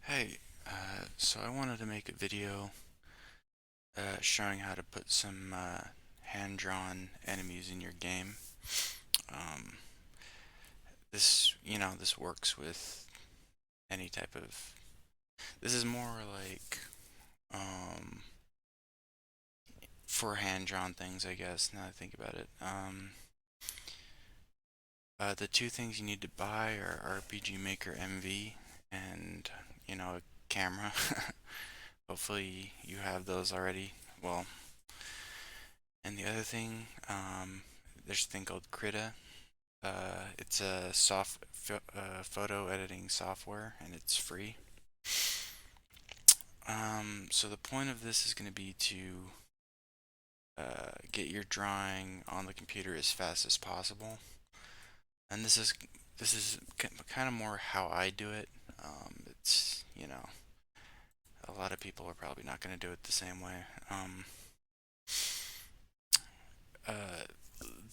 Hey, so I wanted to make a video showing how to put some hand-drawn enemies in your game. Um, this works with any type of. This is more like um, for hand-drawn things, I guess. Now that I think about it, the two things you need to buy are RPG Maker MV and a camera. Hopefully you have those already. Well, and the other thing, there's a thing called Krita. It's a photo editing software, and it's free. So the point of this is going to be to get your drawing on the computer as fast as possible. And this is kind of more how I do it. It's a lot of people are probably not going to do it the same way. Uh,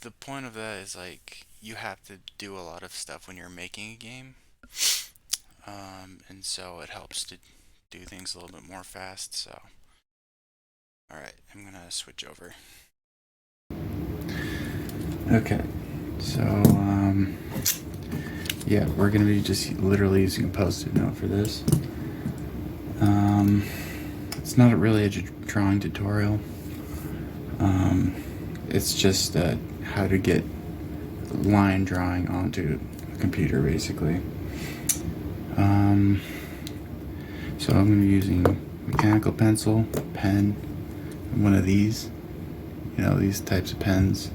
the point of that is like you have to do a lot of stuff when you're making a game, and so it helps to do things a little bit more fast. So, all right, I'm gonna switch over. Okay, so yeah, we're gonna be just literally using a post-it note for this. Um, it's not really a drawing tutorial. It's just how to get line drawing onto a computer, basically. So I'm going to be using mechanical pencil, pen, and one of these. These types of pens.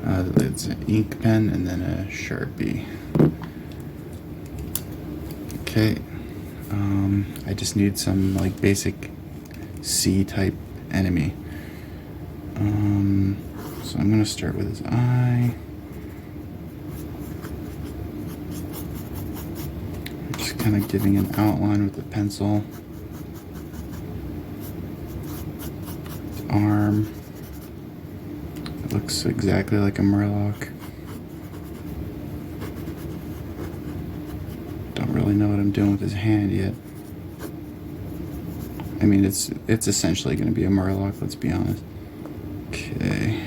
It's an ink pen and then a Sharpie. Okay. I just need some like basic C-type enemy. So I'm going to start with his eye. Just kind of giving an outline with the pencil. His arm. It looks exactly like a Murloc. Don't really know what I'm doing with his hand yet. I mean, it's essentially going to be a Murloc, let's be honest. Okay.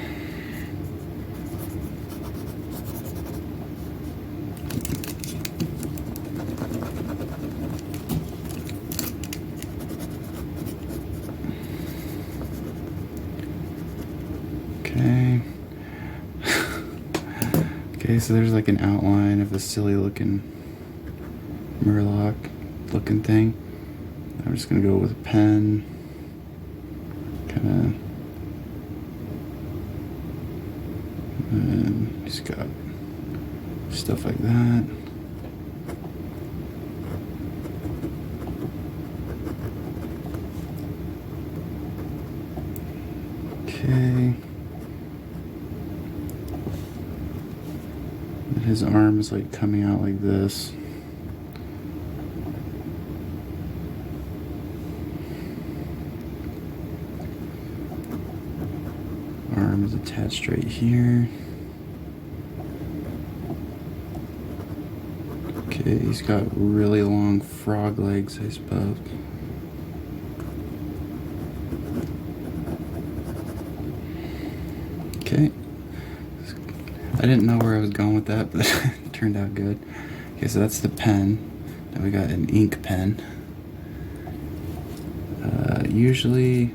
Okay. Okay, so there's like an outline of a silly looking Murloc looking thing. I'm just gonna go with a pen. Kinda, and he's got stuff like that. Okay. And his arm is like coming out like this. Arm is attached right here. Okay, he's got really long frog legs, I suppose. Okay. I didn't know where I was going with that, but it turned out good. Okay, so that's the pen. Now we got an ink pen. Usually,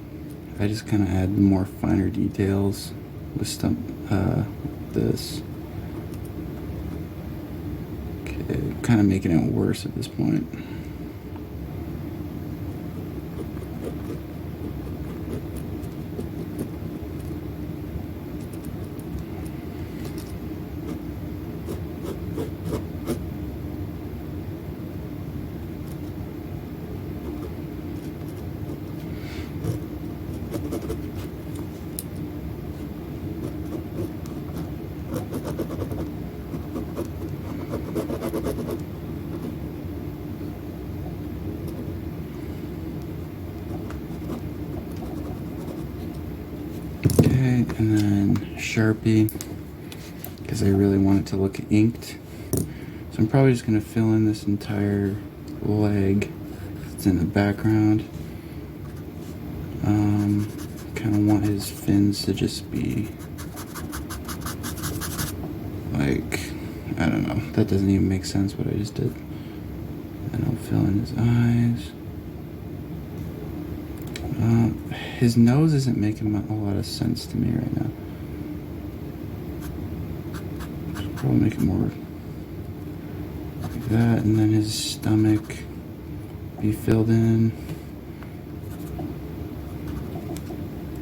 I just kind of add more finer details with this. Okay, kind of making it worse at this point. Okay, and then Sharpie, because I really want it to look inked. So I'm probably just going to fill in this entire leg. It's in the background. Kind of want his fins to just be like, I don't know. That doesn't even make sense what I just did. And I'll fill in his eyes. His nose isn't making a lot of sense to me right now. Should probably make it more like that, and then his stomach be filled in.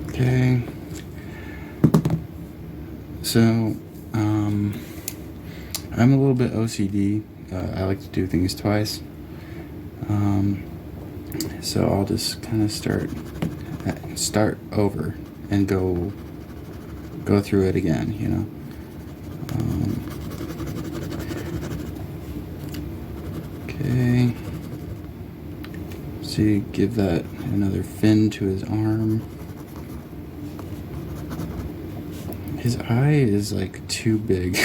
Okay. So, I'm a little bit OCD. I like to do things twice. Um, so I'll just kind of start over and go through it again. You know. Okay. See, give that another fin to his arm. His eye is like too big.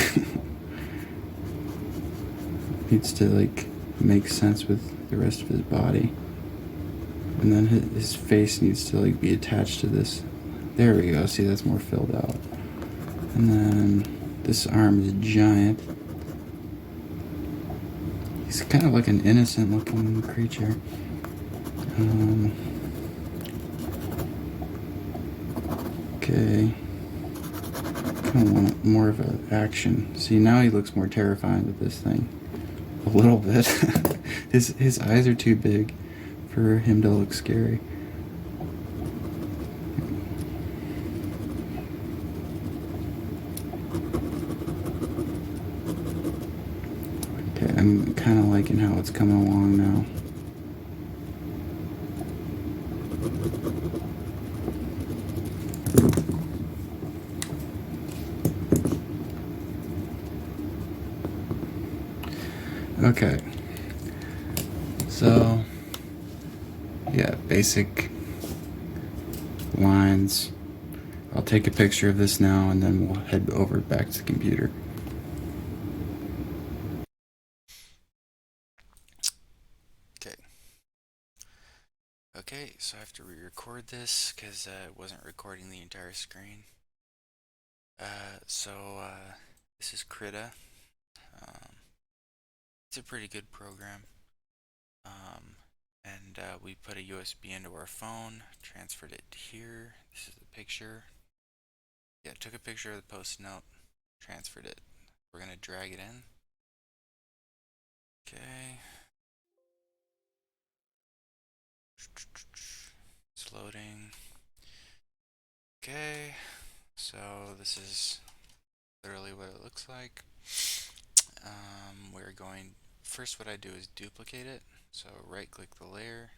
Needs to like make sense with the rest of his body. And then his face needs to like be attached to this. There we go. See, that's more filled out. And then this arm is giant. He's kind of like an innocent looking creature. Okay. Kind of want more of an action. See, now he looks more terrifying with this thing. A little bit. His eyes are too big for him to look scary. Okay, I'm kind of liking how it's coming along now. Okay, so yeah, basic lines. I'll take a picture of this now and then we'll head over back to the computer. Okay. Okay, so I have to re-record this because it wasn't recording the entire screen. This is Krita. Um, it's a pretty good program. Um, we put a USB into our phone, transferred it here. This is the picture. Yeah, took a picture of the post note, transferred it. We're gonna drag it in. Okay. It's loading. Okay. So this is literally what it looks like. We're going, first what I do is duplicate it. So right click the layer,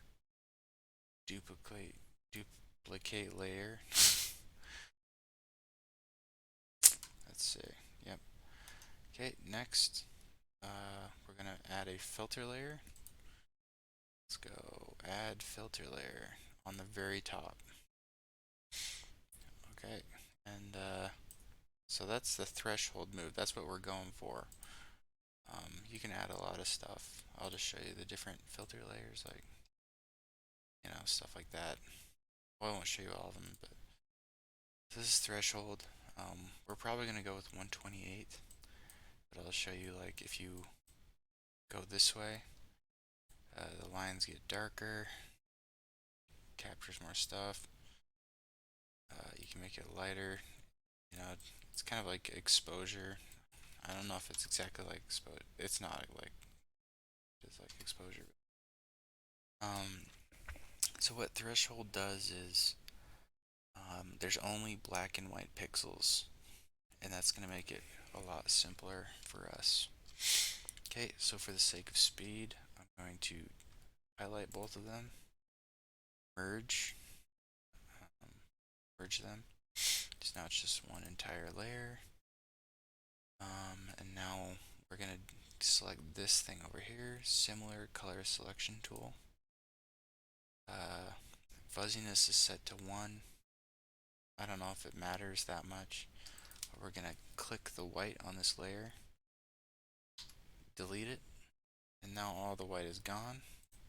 duplicate layer. Let's see. Yep. Okay, next, we're gonna add a filter layer. Let's go add filter layer on the very top. Okay, and so that's the threshold move. That's what we're going for. You can add a lot of stuff. I'll just show you the different filter layers, like, stuff like that. Well, I won't show you all of them, but this is threshold. We're probably gonna go with 128, but I'll show you, like, if you go this way, the lines get darker, captures more stuff. You can make it lighter. It's kind of like exposure. I don't know if it's exactly like exposure. It's not like it's like exposure. Um, so what threshold does is there's only black and white pixels, and that's going to make it a lot simpler for us. Okay, so for the sake of speed, I'm going to highlight both of them, merge, um, merge them. So now it's just one entire layer. And now we're going to select this thing over here, similar color selection tool. Fuzziness is set to 1. I don't know if it matters that much. But we're going to click the white on this layer, delete it, And now all the white is gone.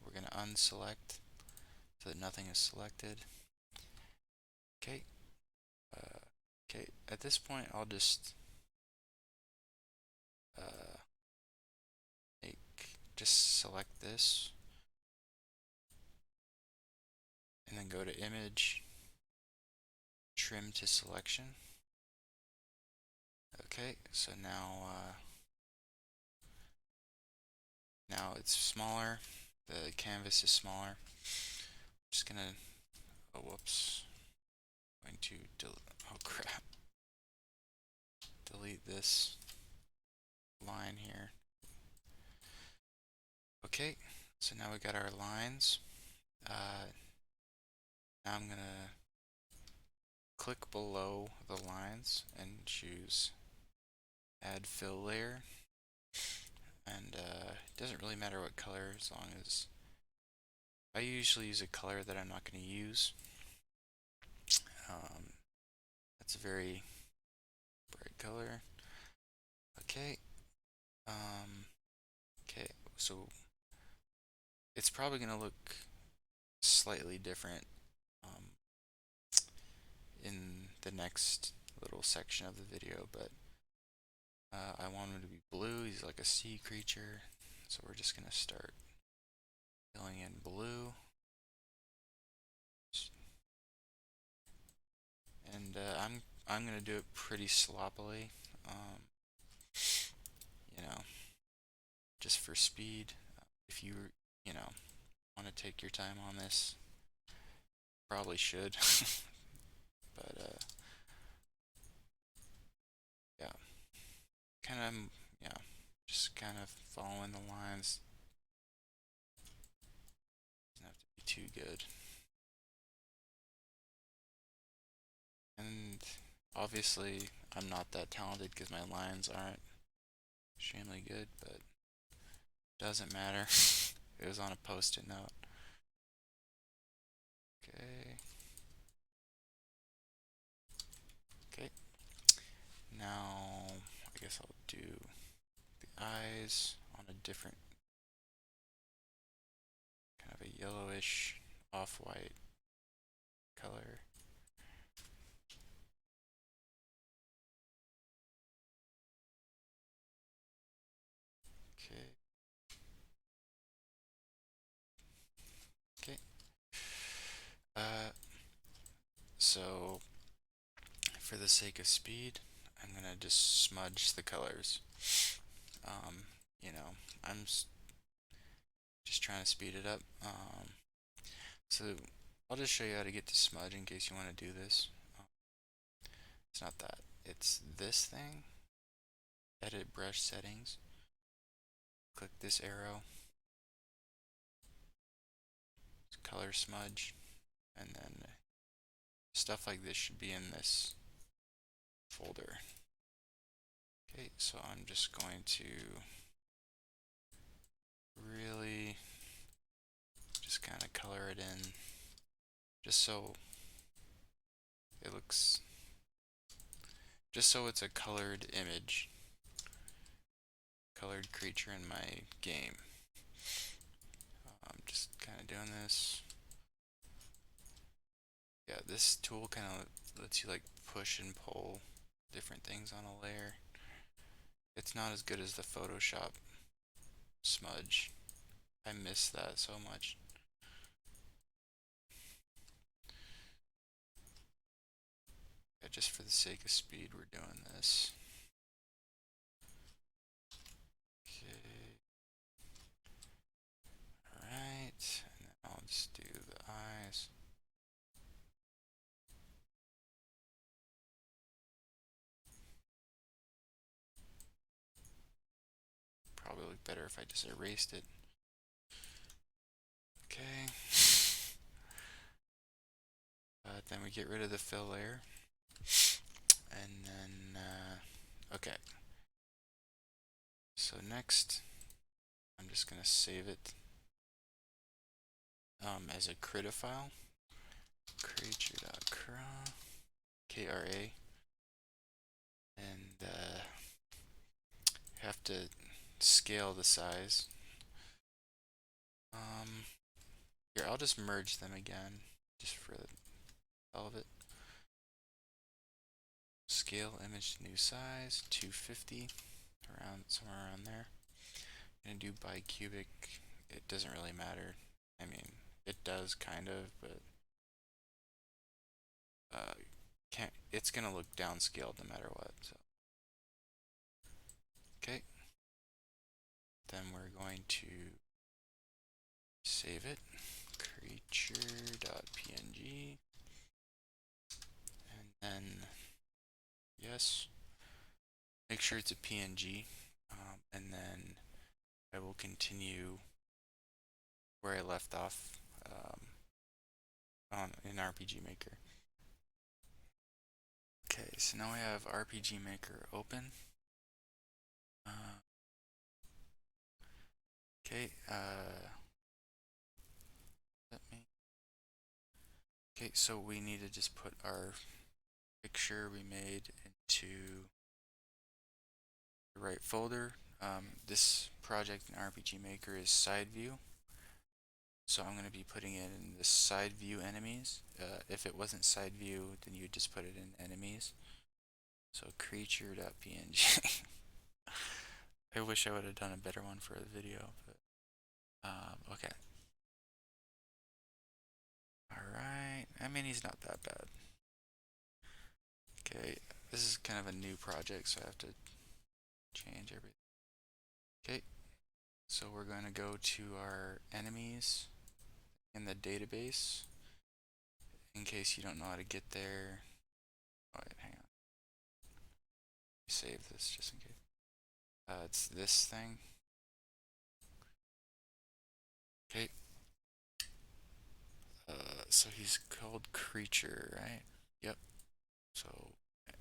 We're going to unselect so that nothing is selected. Okay. Okay, at this point I'll just uh, just select this and then go to image, trim to selection. Okay, so now it's smaller. The canvas is smaller. Just gonna, oh whoops, going to oh crap, delete this line here. Okay, so now we got our lines. Now I'm gonna click below the lines and choose add fill layer. And it doesn't really matter what color, as long as I usually use a color that I'm not going to use. Um, that's a very bright color. Okay. Um, okay. So it's probably going to look slightly different um, in the next little section of the video, but I want him to be blue. He's like a sea creature, so we're just going to start filling in blue. And I'm gonna do it pretty sloppily, um, you know, just for speed. If you know, want to take your time on this, probably should. But yeah, kind of, yeah, just kind of following the lines. Doesn't have to be too good. And obviously, I'm not that talented because my lines aren't extremely good, but doesn't matter. It was on a post-it note. Okay. Okay. Now, I guess I'll do the eyes on a different kind of a yellowish off-white color. Okay. Okay. So for the sake of speed, I'm gonna just smudge the colors. Um, you know, I'm just trying to speed it up. So I'll just show you how to get to smudge in case you want to do this. Um, it's not that. It's this thing. Edit brush settings. Click this arrow. Color smudge. And then stuff like this should be in this folder. Okay, so I'm just going to really just kind of color it in just so it looks, just so it's a colored image, colored creature in my game. I'm just kind of doing this. Yeah, this tool kind of lets you like push and pull different things on a layer. It's not as good as the Photoshop smudge. I miss that so much. Yeah, just for the sake of speed, we're doing this. Okay. Alright, and then I'll just do the eyes. Probably look better if I just erased it. Okay. Then we get rid of the fill layer. And then, okay. So next, I'm just going to save it as a Krita file. Creature.kra. K-R-A. And have to scale the size. Here, I'll just merge them again, just for the hell of it. Scale image to new size, 250, around somewhere around there. I'm gonna do bicubic. It doesn't really matter. I mean, it does kind of, but can't. It's gonna look downscaled no matter what. So, okay. Then we're going to save it. Creature.png, and then yes, make sure it's a PNG, and then I will continue where I left off on in RPG Maker. Okay, so now I have RPG Maker open. Okay, let me. Okay, so we need to just put our picture we made into the right folder. This project in RPG Maker is side view, so I'm going to be putting it in the side view enemies. If it wasn't side view, then you'd just put it in enemies. So creature.png. I wish I would have done a better one for the video, but okay. Alright, I mean, he's not that bad. Okay, this is kind of a new project, so I have to change everything. Okay, so we're going to go to our enemies in the database. In case you don't know how to get there. Oh, wait, hang on. Save this just in case. It's this thing. Okay. So he's called Creature, right? Yep. So,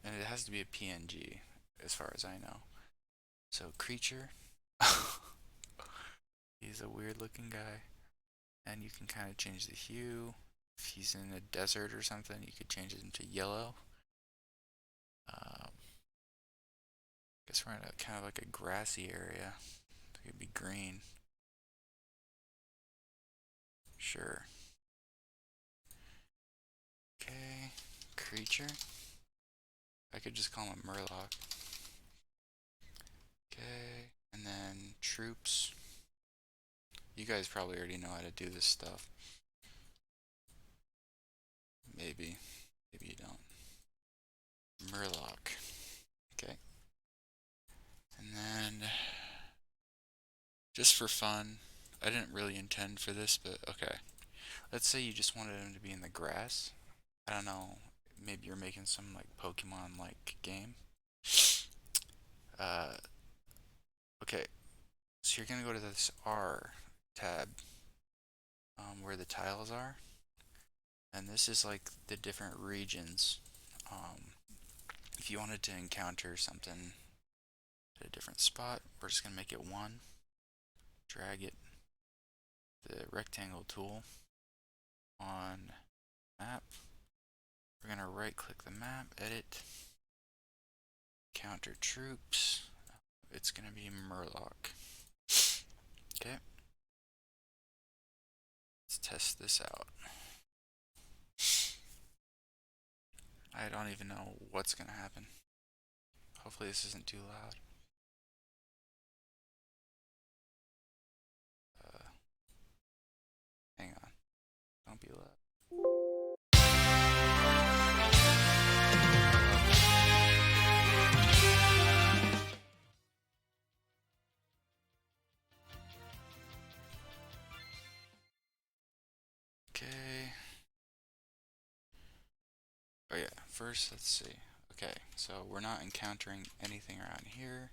and it has to be a PNG, as far as I know. So Creature. He's a weird looking guy. And you can kind of change the hue. If he's in a desert or something, you could change it into yellow. Guess we're in a kind of like a grassy area. It could be green. Sure. Okay. Creature. I could just call him Murloc. Okay. And then troops. You guys probably already know how to do this stuff. Maybe. Maybe you don't. Murloc. Okay. And then, just for fun, I didn't really intend for this, but okay. Let's say you just wanted him to be in the grass. I don't know. Maybe you're making some like Pokemon like game. Uh, okay. So you're gonna go to this R tab, where the tiles are, and this is like the different regions. If you wanted to encounter something at a different spot, we're just gonna make it one. Drag it, the rectangle tool on map. We're gonna right click the map, edit, counter troops. It's gonna be Murloc. Okay. Let's test this out. I don't even know what's gonna happen. Hopefully this isn't too loud. Hang on. Don't be loud. Okay. Oh yeah, first let's see. Okay, so we're not encountering anything around here.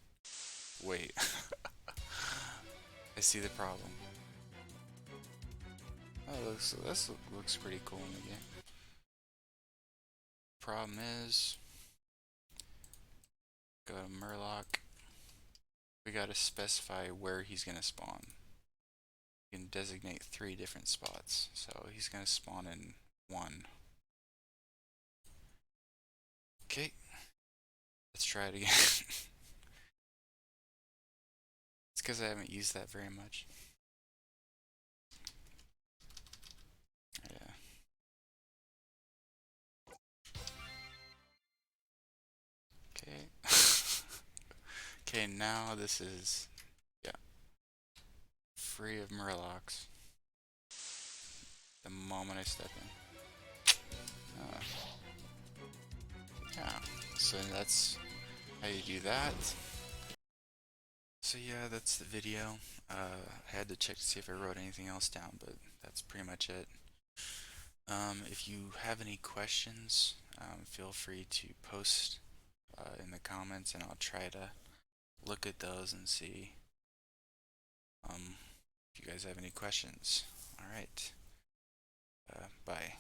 Wait. I see the problem. Oh, this looks pretty cool in the game. Problem is, go to Murloc. We gotta specify where he's gonna spawn. You can designate 3 different spots, so he's gonna spawn in 1. Okay, let's try it again. It's because I haven't used that very much. Okay, now this is, yeah, free of Murlocs the moment I step in. Uh, yeah, so that's how you do that. So yeah, that's the video. I had to check to see if I wrote anything else down, but that's pretty much it. If you have any questions, feel free to post in the comments, and I'll try to look at those and see if you guys have any questions. All right, bye.